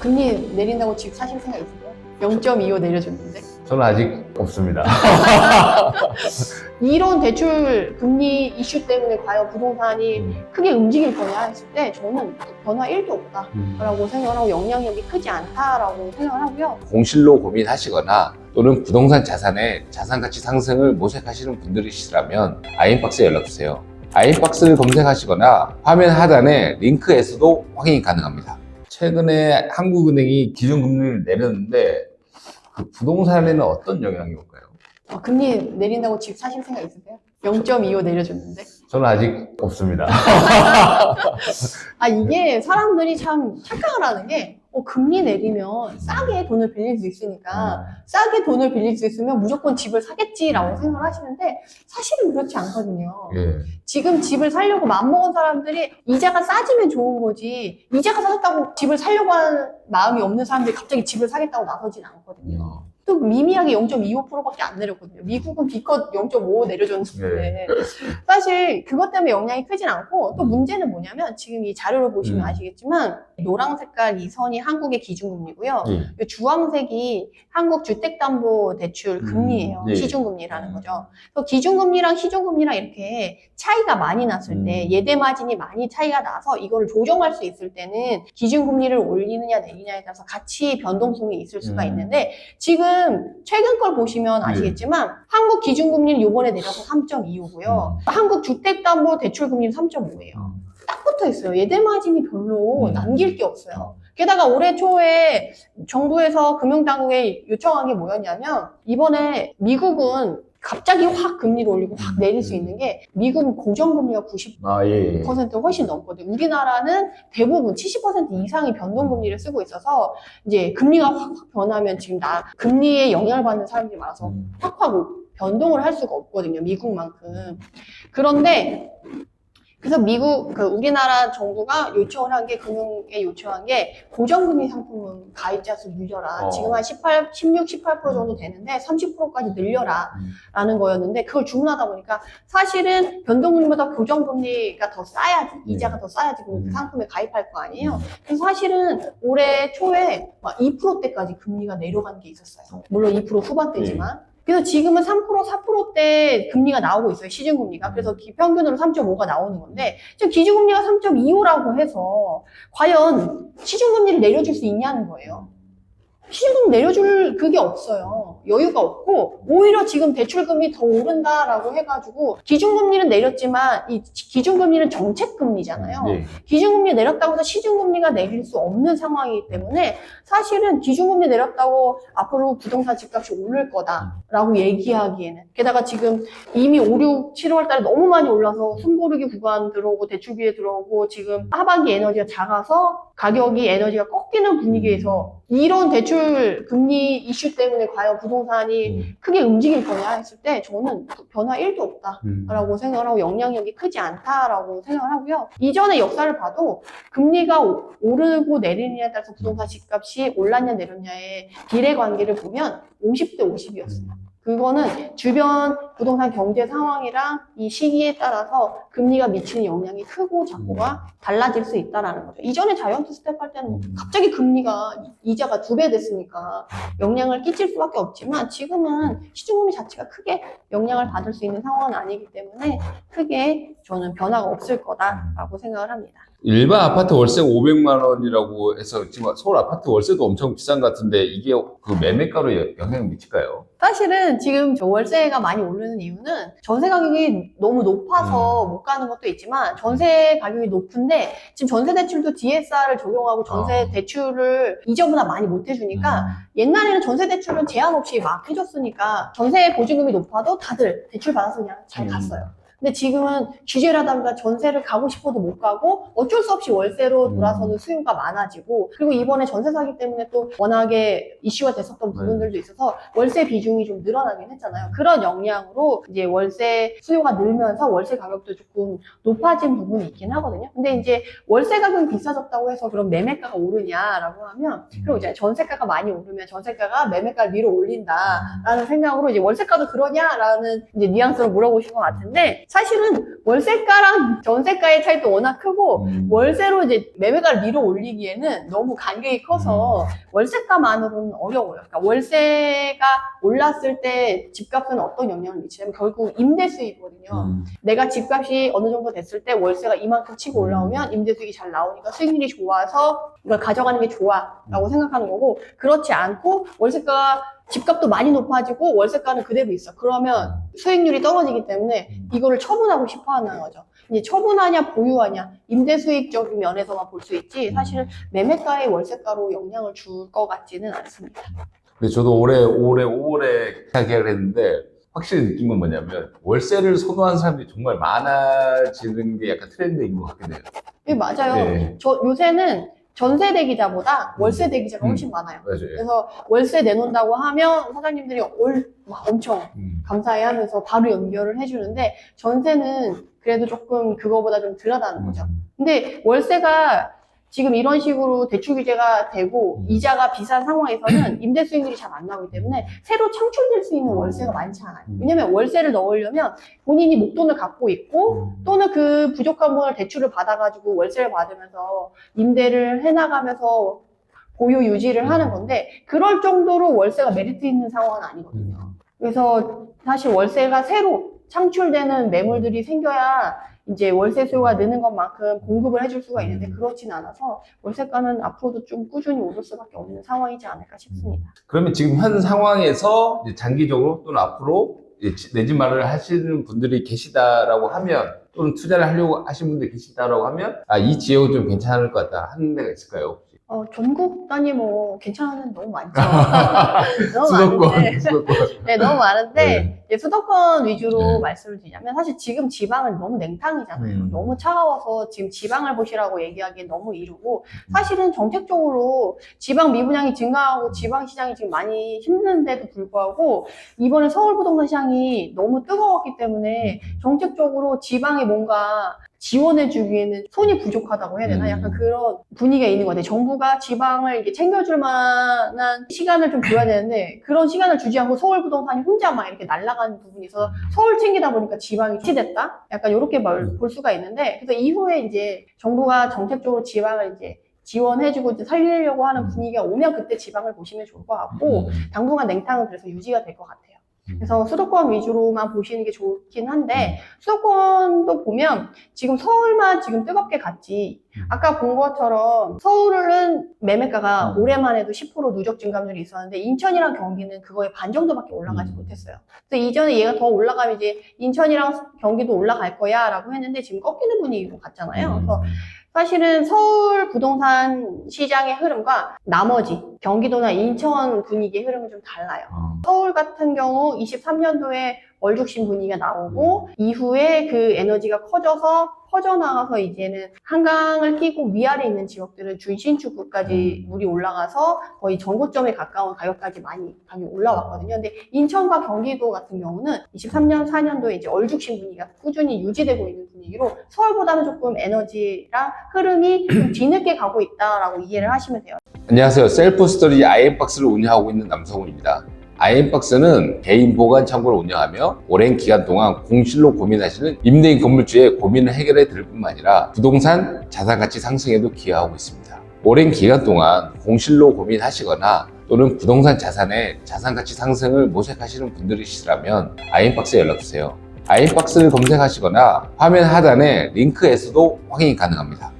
금리 내린다고 집 사실 생각 있으세요? 0.25 내려줬는데. 저는 아직 없습니다. 이런 대출 금리 이슈 때문에 과연 부동산이 크게 움직일 거냐 했을 때 저는 변화 1도 없다라고 생각을 하고 영향력이 크지 않다라고 생각을 하고요. 공실로 고민하시거나 또는 부동산 자산의 자산 가치 상승을 모색하시는 분들이시라면 아이엠박스에 연락주세요. 아이엠박스를 검색하시거나 화면 하단에 링크에서도 확인이 가능합니다. 최근에 한국은행이 기준금리를 내렸는데 그 부동산에는 어떤 영향이 올까요? 금리 내린다고 집 사실 생각 있으세요? 0.25 내려줬는데. 저는 아직 없습니다. 이게 사람들이 참 착각을 하는 게 금리 내리면 싸게 돈을 빌릴 수 있으니까 싸게 돈을 빌릴 수 있으면 무조건 집을 사겠지라고 생각을 하시는데 사실은 그렇지 않거든요. 예. 지금 집을 사려고 맘먹은 사람들이 이자가 싸지면 좋은 거지 이자가 싸졌다고 집을 사려고 하는 마음이 없는 사람들이 갑자기 집을 사겠다고 나서진 않거든요. 또 미미하게 0.25%밖에 안 내렸거든요. 미국은 기껏 0.5 내려줬는데 사실 그것 때문에 영향이 크진 않고 또 문제는 뭐냐면 지금 이 자료를 보시면 아시겠지만 노랑 색깔 이 선이 한국의 기준금리고요. 이 주황색이 한국 주택담보대출 금리예요. 시중금리라는 거죠. 그래서 기준금리랑 시중금리랑 이렇게 차이가 많이 났을 때 예대 마진이 많이 차이가 나서 이거를 조정할 수 있을 때는 기준금리를 올리느냐 내리냐에 따라서 같이 변동성이 있을 수가 있는데 지금 최근 걸 보시면 아시겠지만 한국 기준금리는 요번에 내려서 3.25고요. 한국 주택담보대출금리는 3.5예요. 딱 붙어 있어요. 예대 마진이 별로 남길 게 없어요. 게다가 올해 초에 정부에서 금융당국에 요청한 게 뭐였냐면 이번에 미국은 갑자기 확 금리를 올리고 확 내릴 수 있는 게 미국은 고정금리가 90% 훨씬 넘거든요. 우리나라는 대부분 70% 이상이 변동금리를 쓰고 있어서 이제 금리가 확 변하면 지금 금리에 영향을 받는 사람들이 많아서 확 변동을 할 수가 없거든요. 미국만큼. 그런데 그래서 우리나라 정부가 요청을 한 게, 금융에 요청한 게, 고정금리 상품은 가입자 수 늘려라. 지금 한 16, 18% 정도 되는데 30%까지 늘려라. 라는 거였는데, 그걸 주문하다 보니까 사실은 변동금리보다 고정금리가 더 싸야지, 이자가 더 싸야지, 그 상품에 가입할 거 아니에요. 그래서 사실은 올해 초에 막 2%대까지 금리가 내려간 게 있었어요. 물론 2% 후반대지만. 그래서 지금은 3%, 4%대 금리가 나오고 있어요. 시중금리가. 그래서 평균으로 3.5가 나오는 건데 지금 기준금리가 3.25라고 해서 과연 시중금리를 내려줄 수 있냐는 거예요. 시중금리 내려줄 그게 없어요. 여유가 없고 오히려 지금 대출금리 더 오른다라고 해가지고 기준금리는 내렸지만 이 기준금리는 정책금리잖아요. 기준금리 내렸다고 해서 시중금리가 내릴 수 없는 상황이기 때문에 사실은 기준금리 내렸다고 앞으로 부동산 집값이 오를 거다라고 얘기하기에는 게다가 지금 이미 5, 6, 7월 달에 너무 많이 올라서 숨고르기 구간 들어오고 대출기에 들어오고 지금 하반기 에너지가 작아서 가격이 에너지가 꺾이는 분위기에서 이런 대출 금리 이슈 때문에 과연 부동산이 크게 움직일 거냐 했을 때 저는 변화 1도 없다라고 생각을 하고 영향력이 크지 않다라고 생각을 하고요. 이전의 역사를 봐도 금리가 오르고 내리느냐에 따라서 부동산 집값이 올랐냐 내렸냐의 비례 관계를 보면 50대 50이었습니다. 그거는 주변 부동산 경제 상황이랑 이 시기에 따라서 금리가 미치는 영향이 크고 작고가 달라질 수 있다는 거죠. 이전에 자이언트 스텝 할 때는 갑자기 금리가 이자가 2배 됐으니까 영향을 끼칠 수밖에 없지만 지금은 시중금리 자체가 크게 영향을 받을 수 있는 상황은 아니기 때문에 크게 저는 변화가 없을 거다라고 생각을 합니다. 일반 아파트 월세가 500만 원이라고 해서 지금 서울 아파트 월세도 엄청 비싼 것 같은데 이게 그 매매가로 영향을 미칠까요? 사실은 지금 월세가 많이 오르는 이유는 전세 가격이 너무 높아서 못 가는 것도 있지만 전세 가격이 높은데 지금 전세 대출도 DSR을 적용하고 전세 대출을 이전보다 많이 못 해주니까 옛날에는 전세 대출은 제한 없이 막 해줬으니까 전세 보증금이 높아도 다들 대출 받아서 그냥 잘 갔어요. 근데 지금은 규제를 하다 보니까 전세를 가고 싶어도 못 가고 어쩔 수 없이 월세로 돌아서는 수요가 많아지고 그리고 이번에 전세 사기 때문에 또 워낙에 이슈가 됐었던 부분들도 있어서 월세 비중이 좀 늘어나긴 했잖아요. 그런 영향으로 이제 월세 수요가 늘면서 월세 가격도 조금 높아진 부분이 있긴 하거든요. 근데 이제 월세 가격이 비싸졌다고 해서 그럼 매매가가 오르냐라고 하면 그리고 이제 전세가가 많이 오르면 전세가가 매매가를 위로 올린다라는 생각으로 이제 월세가도 그러냐라는 이제 뉘앙스로 물어보신 것 같은데 사실은 월세가랑 전세가의 차이도 워낙 크고 월세로 이제 매매가를 밀어 올리기에는 너무 간격이 커서 월세가만으로는 어려워요. 그러니까 월세가 올랐을 때 집값은 어떤 영향을 미치냐면 결국 임대 수익이거든요. 내가 집값이 어느 정도 됐을 때 월세가 이만큼 치고 올라오면 임대 수익이 잘 나오니까 수익률이 좋아서 이걸 가져가는 게 좋아라고 생각하는 거고, 그렇지 않고 월세가가 집값도 많이 높아지고 월세가는 그대로 있어. 그러면 수익률이 떨어지기 때문에 이거를 처분하고 싶어 하는 거죠. 이제 처분하냐 보유하냐 임대 수익적인 면에서만 볼 수 있지 사실은 매매가의 월세가로 영향을 줄 것 같지는 않습니다. 근데 저도 올해 5월에 계약을 했는데 확실히 느낀 건 뭐냐면 월세를 선호하는 사람들이 정말 많아지는 게 약간 트렌드인 것 같긴 해요. 네, 맞아요. 네. 요새는 전세 대기자보다 월세 대기자가 훨씬 많아요. 맞아요. 그래서 월세 내놓는다고 하면 사장님들이 막 엄청 감사해 하면서 바로 연결을 해주는데, 전세는 그래도 조금 그거보다 좀 덜하다는 거죠. 근데 월세가 지금 이런 식으로 대출 규제가 되고 이자가 비싼 상황에서는 임대 수익률이 잘 안 나오기 때문에 새로 창출될 수 있는 월세가 많지 않아요. 왜냐면 월세를 넣으려면 본인이 목돈을 갖고 있고 또는 그 부족한 돈을 대출을 받아가지고 월세를 받으면서 임대를 해나가면서 보유 유지를 하는 건데, 그럴 정도로 월세가 메리트 있는 상황은 아니거든요. 그래서 사실 월세가 새로 창출되는 매물들이 생겨야 이제 월세 수요가 느는 것만큼 공급을 해줄 수가 있는데 그렇진 않아서 월세가는 앞으로도 좀 꾸준히 오를 수밖에 없는 상황이지 않을까 싶습니다. 그러면 지금 현 상황에서 이제 장기적으로 또는 앞으로 내 집 마련을 하시는 분들이 계시다라고 하면, 또는 투자를 하려고 하시는 분들이 계시다라고 하면 이 지역은 좀 괜찮을 것 같다 하는 데가 있을까요? 혹시? 전국 단위 뭐 괜찮은 데는 너무 많죠. 너무 수도권, 많은데. 수도권. 네, 너무 많은데 네. 이제 수도권 위주로 네. 말씀을 드리자면 사실 지금 지방은 너무 냉탕이잖아요. 너무 차가워서 지금 지방을 보시라고 얘기하기엔 너무 이르고, 사실은 정책적으로 지방 미분양이 증가하고 지방 시장이 지금 많이 힘든데도 불구하고 이번에 서울 부동산 시장이 너무 뜨거웠기 때문에 정책적으로 지방에 뭔가 지원해주기에는 손이 부족하다고 해야 되나? 약간 그런 분위기가 있는 것 같아요. 정부가 지방을 이렇게 챙겨줄 만한 시간을 좀 줘야 되는데 그런 시간을 주지 않고 서울 부동산이 혼자 막 이렇게 날아가는 부분이 있어서 서울 챙기다 보니까 지방이 치됐다? 약간 이렇게 볼 수가 있는데, 그래서 이후에 이제 정부가 정책적으로 지방을 이제 지원해주고 이제 살리려고 하는 분위기가 오면 그때 지방을 보시면 좋을 것 같고, 당분간 냉탕은 그래서 유지가 될 것 같아요. 그래서 수도권 위주로만 보시는 게 좋긴 한데, 수도권도 보면 지금 서울만 지금 뜨겁게 갔지, 아까 본 것처럼 서울은 매매가가 올해만 해도 10% 누적 증감률이 있었는데 인천이랑 경기는 그거의 반 정도밖에 올라가지 못했어요. 그래서 이전에 얘가 더 올라가면 이제 인천이랑 경기도 올라갈 거야 라고 했는데 지금 꺾이는 분위기로 갔잖아요. 그래서 사실은 서울 부동산 시장의 흐름과 나머지 경기도나 인천 분위기의 흐름은 좀 달라요. 서울 같은 경우 23년도에 월죽신 분위기가 나오고 이후에 그 에너지가 커져서 퍼져나가서 이제는 한강을 끼고 위아래 있는 지역들은 준신축구까지 물이 올라가서 거의 전고점에 가까운 가격까지 많이 가격이 올라왔거든요. 근데 인천과 경기도 같은 경우는 23년, 4년도에 이제 얼죽신 분위기가 꾸준히 유지되고 있는 분위기로 서울보다는 조금 에너지랑 흐름이 좀 뒤늦게 가고 있다라고 이해를 하시면 돼요. 안녕하세요. 셀프 스토리지 아이엠박스를 운영하고 있는 남성훈입니다. 아이엠박스는 개인 보관 창고를 운영하며 오랜 기간 동안 공실로 고민하시는 임대인 건물주의 고민을 해결해 드릴 뿐만 아니라 부동산 자산 가치 상승에도 기여하고 있습니다. 오랜 기간 동안 공실로 고민하시거나 또는 부동산 자산의 자산 가치 상승을 모색하시는 분들이시라면 아이엠박스에 연락주세요. 아이엠박스를 검색하시거나 화면 하단의 링크에서도 확인이 가능합니다.